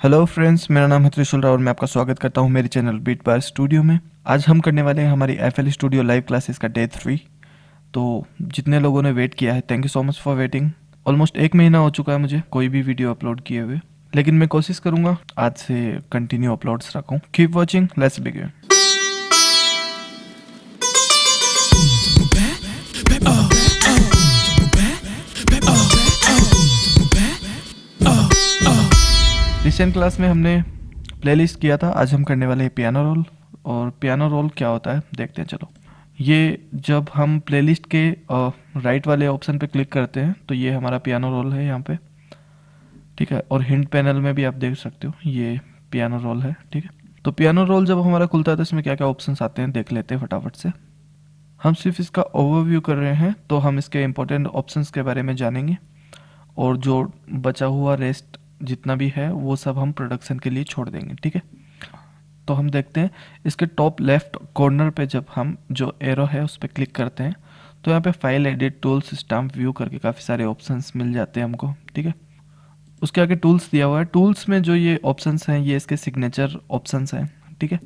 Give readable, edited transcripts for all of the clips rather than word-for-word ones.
Hello friends, मेरा नाम है त्रिशूल राव और मैं आपका स्वागत करता हूं मेरे चैनल बीट बार स्टूडियो में। आज हम करने वाले हैं हमारी एफएल स्टूडियो लाइव क्लासेस का डे 3। तो जितने लोगों ने वेट किया है, thank you so much for waiting. Almost 1 महीना हो चुका है मुझे कोई भी वीडियो अपलोड किए हुए, लेकिन मैं कोशिश करूंगा आज से कंटिन्यू अपलोड्स रखूं। Keep watching, let's begin. Recent class में हमने प्लेलिस्ट किया था, आज हम करने वाले हैं पियानो रोल। और पियानो रोल क्या होता है देखते हैं चलो। ये जब हम प्लेलिस्ट के राइट वाले ऑप्शन पे क्लिक करते हैं तो ये हमारा पियानो रोल है यहाँ पे, ठीक है। और हिंट पैनल में भी आप देख सकते हो ये पियानो रोल है, ठीक है। तो पियानो रोल जब हमारा खुलता है तो इसमें क्या क्या ऑप्शंस आते हैं देख लेते हैं फटाफट से। हम सिर्फ इसका ओवरव्यू कर रहे हैं तो हम इसके इंपॉर्टेंट ऑप्शंस के बारे में जानेंगे, और जो बचा हुआ रेस्ट जितना भी है वो सब हम प्रोडक्शन के लिए छोड़ देंगे, ठीक है। तो हम देखते हैं इसके टॉप लेफ्ट कॉर्नर पे जब हम जो एरो है उस पर क्लिक करते हैं तो यहाँ पे file edit tools stamp view करके काफ़ी सारे ऑप्शंस मिल जाते हैं हमको, ठीक है। उसके आगे टूल्स दिया हुआ है, टूल्स में जो ये ऑप्शंस हैं ये इसके सिग्नेचर ऑप्शंस हैं, ठीक है।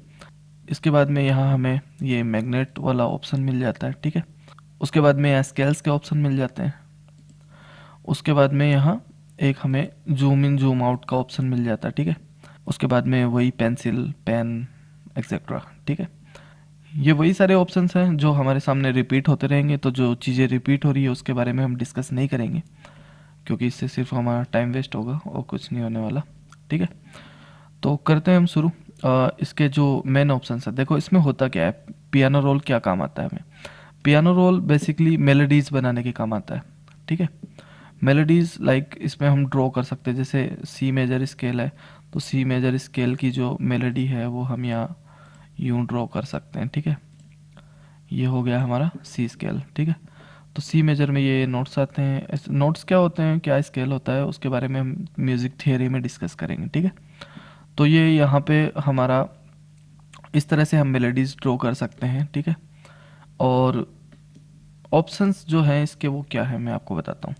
इसके बाद में यहाँ हमें ये मैग्नेट वाला ऑप्शन मिल जाता है, ठीक है। उसके बाद में यहाँ स्केल्स के ऑप्शन मिल जाते हैं। उसके बाद में यहाँ एक हमें जूम इन जूम आउट का ऑप्शन मिल जाता है, ठीक है। उसके बाद में वही पेंसिल पेन एक्सेट्रा, ठीक है। ये वही सारे ऑप्शंस हैं जो हमारे सामने रिपीट होते रहेंगे, तो जो चीज़ें रिपीट हो रही है उसके बारे में हम डिस्कस नहीं करेंगे क्योंकि इससे सिर्फ हमारा टाइम वेस्ट होगा और कुछ नहीं होने वाला, ठीक है। तो करते हैं हम शुरू। इसके जो मेन ऑप्शन है देखो, इसमें होता क्या है, पियानो रोल क्या काम आता है हमें। पियानो रोल बेसिकली मेलोडीज बनाने के काम आता है, ठीक है। मेलोडीज लाइक इसमें हम ड्रॉ कर सकते हैं, जैसे सी मेजर स्केल है तो सी मेजर स्केल की जो मेलोडी है वो हम यहाँ यूं ड्रॉ कर सकते हैं, ठीक है। ये हो गया हमारा सी स्केल, ठीक है। तो सी मेजर में ये नोट्स आते हैं। नोट्स क्या होते हैं, क्या स्केल होता है, उसके बारे में हम म्यूज़िक थियोरी में डिस्कस करेंगे, ठीक है। तो ये यहाँ पे हमारा इस तरह से हम मेलोडीज ड्रॉ कर सकते हैं, ठीक है। और ऑप्शंस जो हैं इसके वो क्या है मैं आपको बताता हूँ।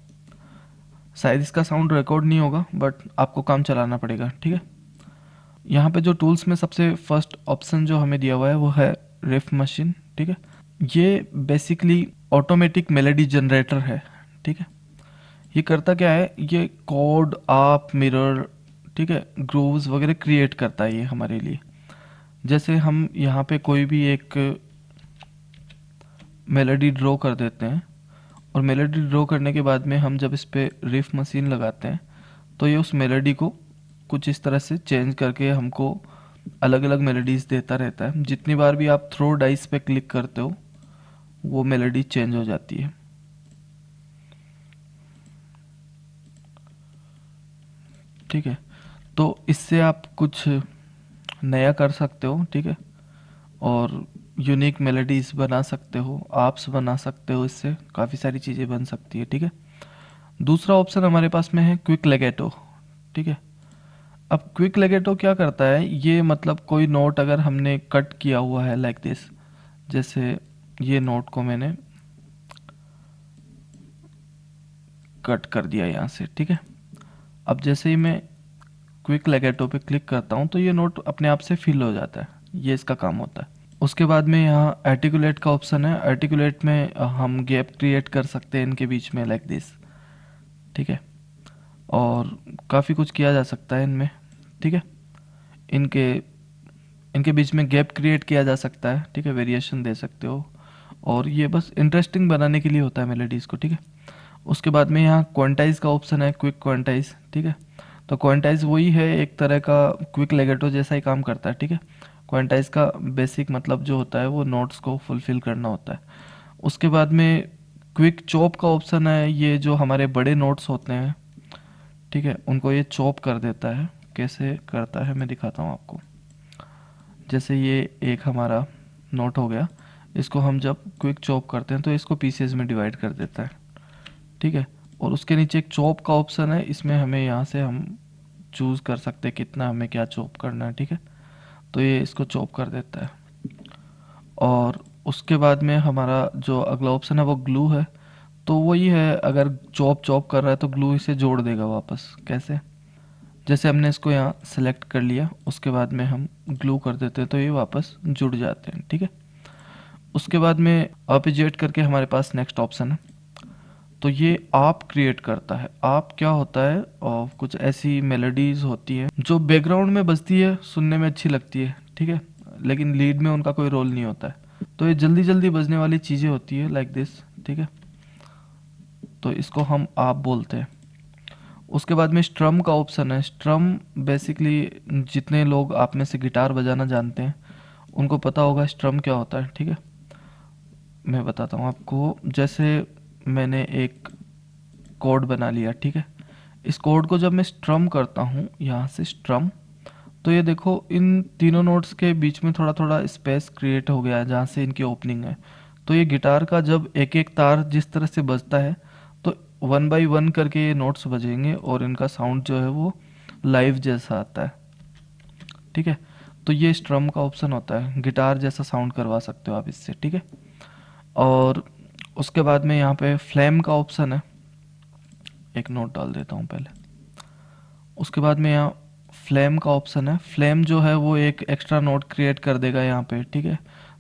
शायद इसका साउंड रिकॉर्ड नहीं होगा बट आपको काम चलाना पड़ेगा, ठीक है। यहाँ पे जो टूल्स में सबसे फर्स्ट ऑप्शन जो हमें दिया हुआ है वो है रिफ मशीन, ठीक है। ये बेसिकली ऑटोमेटिक मेलोडी जनरेटर है, ठीक है। ये करता क्या है, ये कॉर्ड आप मिरर, ठीक है, ग्रूव्स वगैरह क्रिएट करता है ये हमारे लिए। जैसे हम यहाँ पे कोई भी एक मेलोडी ड्रॉ कर देते हैं और मेलोडी ड्रॉ करने के बाद में हम जब इस पे रिफ मशीन लगाते हैं तो ये उस मेलोडी को कुछ इस तरह से चेंज करके हमको अलग अलग मेलोडीज देता रहता है। जितनी बार भी आप थ्रो डाइस पे क्लिक करते हो वो मेलोडी चेंज हो जाती है, ठीक है। तो इससे आप कुछ नया कर सकते हो, ठीक है। और यूनिक मेलोडीज बना सकते हो, आप्स बना सकते हो, इससे काफ़ी सारी चीज़ें बन सकती है, ठीक है। दूसरा ऑप्शन हमारे पास में है क्विक लेगेटो, ठीक है। अब क्विक लेगेटो क्या करता है, ये मतलब कोई नोट अगर हमने कट किया हुआ है लाइक दिस, जैसे ये नोट को मैंने कट कर दिया यहाँ से, ठीक है। अब जैसे ही मैं क्विक लेगेटो पे क्लिक करता हूँ तो ये नोट अपने आप से फिल हो जाता है, ये इसका काम होता है। उसके बाद में यहाँ आर्टिकुलेट का ऑप्शन है। आर्टिकुलेट में हम गैप क्रिएट कर सकते हैं इनके बीच में लाइक दिस, ठीक है। और काफ़ी कुछ किया जा सकता है इनमें, ठीक है। इनके इनके बीच में गैप क्रिएट किया जा सकता है, ठीक है, वेरिएशन दे सकते हो। और ये बस इंटरेस्टिंग बनाने के लिए होता है मेलोडीज़ को, ठीक है। उसके बाद में यहाँ क्वांटाइज का ऑप्शन है, क्विक क्वांटाइज, ठीक है। तो क्वांटाइज वही है, एक तरह का क्विक लेगेटो जैसा ही काम करता है, ठीक है। क्वांटाइज का बेसिक मतलब जो होता है वो नोट्स को फुलफिल करना होता है। उसके बाद में क्विक चॉप का ऑप्शन है, ये जो हमारे बड़े नोट्स होते हैं, ठीक है, उनको ये चॉप कर देता है। कैसे करता है मैं दिखाता हूँ आपको। जैसे ये एक हमारा नोट हो गया, इसको हम जब क्विक चॉप करते हैं तो इसको पीसेज में डिवाइड कर देता है, ठीक है। और उसके नीचे एक चॉप का ऑप्शन है, इसमें हमें यहाँ से हम चूज़ कर सकते हैं कितना हमें क्या चॉप करना है, ठीक है। तो ये इसको चॉप कर देता है। और उसके बाद में हमारा जो अगला ऑप्शन है वो ग्लू है। तो वही है, अगर चॉप चॉप कर रहा है तो ग्लू इसे जोड़ देगा वापस। कैसे, जैसे हमने इसको यहाँ सेलेक्ट कर लिया, उसके बाद में हम ग्लू कर देते हैं तो ये वापस जुड़ जाते हैं, ठीक है। उसके बाद में अपिजेट करके हमारे पास नेक्स्ट ऑप्शन है, तो ये आप क्रिएट करता है। आप क्या होता है, और कुछ ऐसी मेलोडीज होती है जो बैकग्राउंड में बजती है, सुनने में अच्छी लगती है, ठीक है, लेकिन लीड में उनका कोई रोल नहीं होता है। तो ये जल्दी जल्दी बजने वाली चीज़ें होती है लाइक दिस, ठीक है, तो इसको हम आप बोलते हैं। उसके बाद में स्ट्रम का ऑप्शन है। स्ट्रम बेसिकली जितने लोग आप में से गिटार बजाना जानते हैं उनको पता होगा स्ट्रम क्या होता है, ठीक है। मैं बताता हूँ आपको। जैसे मैंने एक कोड बना लिया, ठीक है, इस कोड को जब मैं स्ट्रम करता हूँ यहाँ से स्ट्रम, तो ये देखो इन तीनों नोट्स के बीच में थोड़ा थोड़ा स्पेस क्रिएट हो गया है जहाँ से इनकी ओपनिंग है। तो ये गिटार का जब एक एक तार जिस तरह से बजता है तो 1 बाई 1 करके ये नोट्स बजेंगे और इनका साउंड जो है वो लाइव जैसा आता है, ठीक है। तो ये स्ट्रम का ऑप्शन होता है, गिटार जैसा साउंड करवा सकते हो आप इससे, ठीक है। और उसके बाद में यहाँ पे फ्लेम का ऑप्शन है, एक नोट डाल देता हूँ पहले। उसके बाद में यहाँ फ्लेम का ऑप्शन है। फ्लेम जो है वो एक एक्स्ट्रा नोट क्रिएट कर देगा यहाँ पे, ठीक है,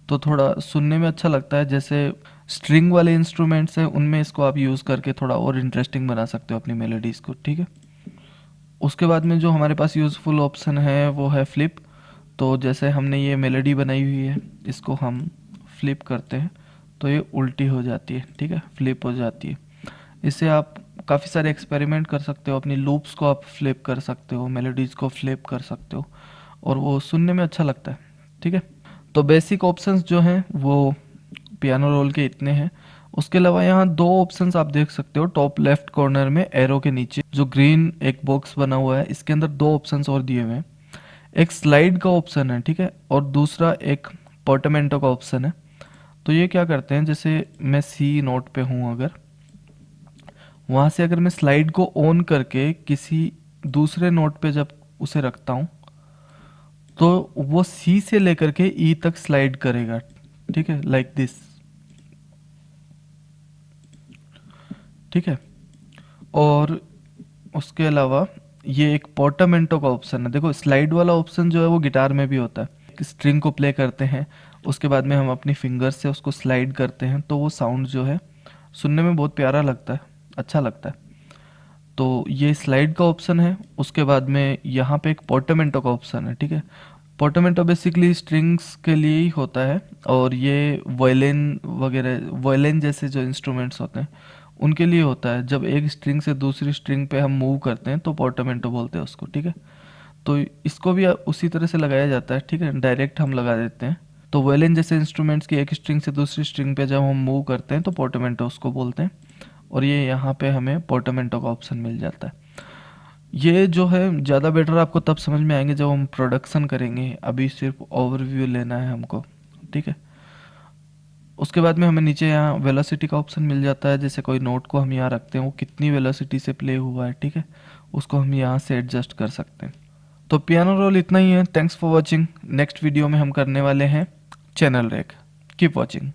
तो थोड़ा सुनने में अच्छा लगता है। जैसे स्ट्रिंग वाले इंस्ट्रूमेंट्स हैं उनमें इसको आप यूज़ करके थोड़ा और इंटरेस्टिंग बना सकते हो अपनी मेलोडीज़ को, ठीक है। उसके बाद में जो हमारे पास यूज़फुल ऑप्शन है वो है फ्लिप। तो जैसे हमने ये मेलोडी बनाई हुई है, इसको हम फ्लिप करते हैं तो ये उल्टी हो जाती है, ठीक है, फ्लिप हो जाती है। इससे आप काफ़ी सारे एक्सपेरिमेंट कर सकते हो, अपनी लूप्स को आप फ्लिप कर सकते हो, मेलोडीज़ को फ्लिप कर सकते हो और वो सुनने में अच्छा लगता है, ठीक है। तो बेसिक ऑप्शंस जो हैं वो पियानो रोल के इतने हैं। उसके अलावा यहाँ दो ऑप्शंस आप देख सकते हो टॉप लेफ्ट कॉर्नर में एरो के नीचे जो ग्रीन एक बॉक्स बना हुआ है, इसके अंदर दो ऑप्शंस और दिए हुए हैं। एक स्लाइड का ऑप्शन है, ठीक है, और दूसरा एक पोर्टामेंटो का ऑप्शन है। तो ये क्या करते हैं, जैसे मैं सी नोट पे हूँ, अगर वहाँ से अगर मैं स्लाइड को ऑन करके किसी दूसरे नोट पे जब उसे रखता हूँ तो वो सी से लेकर के ई तक स्लाइड करेगा, ठीक है, लाइक दिस, ठीक है। और उसके अलावा ये एक पोर्टामेंटो का ऑप्शन है। देखो स्लाइड वाला ऑप्शन जो है वो गिटार में भी होता है। स्ट्रिंग को प्ले करते हैं, उसके बाद में हम अपनी फिंगर से उसको स्लाइड करते हैं तो वो साउंड जो है सुनने में बहुत प्यारा लगता है, अच्छा लगता है। तो ये स्लाइड का ऑप्शन है। उसके बाद में यहाँ पे एक पोर्टामेंटो का ऑप्शन है, ठीक है। पोर्टामेंटो बेसिकली स्ट्रिंग्स के लिए ही होता है और ये वायलिन वगैरह, वायलिन जैसे जो इंस्ट्रूमेंट्स होते हैं उनके लिए होता है। जब एक स्ट्रिंग से दूसरी स्ट्रिंग पे हम मूव करते हैं तो पोर्टामेंटो बोलते हैं उसको, ठीक है। तो इसको भी उसी तरह से लगाया जाता है, ठीक है, डायरेक्ट हम लगा देते हैं। तो वायलिन जैसे इंस्ट्रूमेंट्स की एक स्ट्रिंग से दूसरी स्ट्रिंग पे जब हम मूव करते हैं तो पोर्टामेंटो उसको बोलते हैं। और ये यहाँ पे हमें पोर्टामेंटो का ऑप्शन मिल जाता है। ये जो है ज़्यादा बेटर आपको तब समझ में आएंगे जब हम प्रोडक्शन करेंगे, अभी सिर्फ ओवरव्यू लेना है हमको, ठीक है। उसके बाद में हमें नीचे यहाँ वेलोसिटी का ऑप्शन मिल जाता है। जैसे कोई नोट को हम यहाँ रखते हैं वो कितनी वेलोसिटी से प्ले हुआ है, ठीक है, उसको हम यहाँ से एडजस्ट कर सकते हैं। तो पियानो रोल इतना ही है। Thanks for watching. Next video में हम करने वाले हैं चैनल रैक। Keep watching.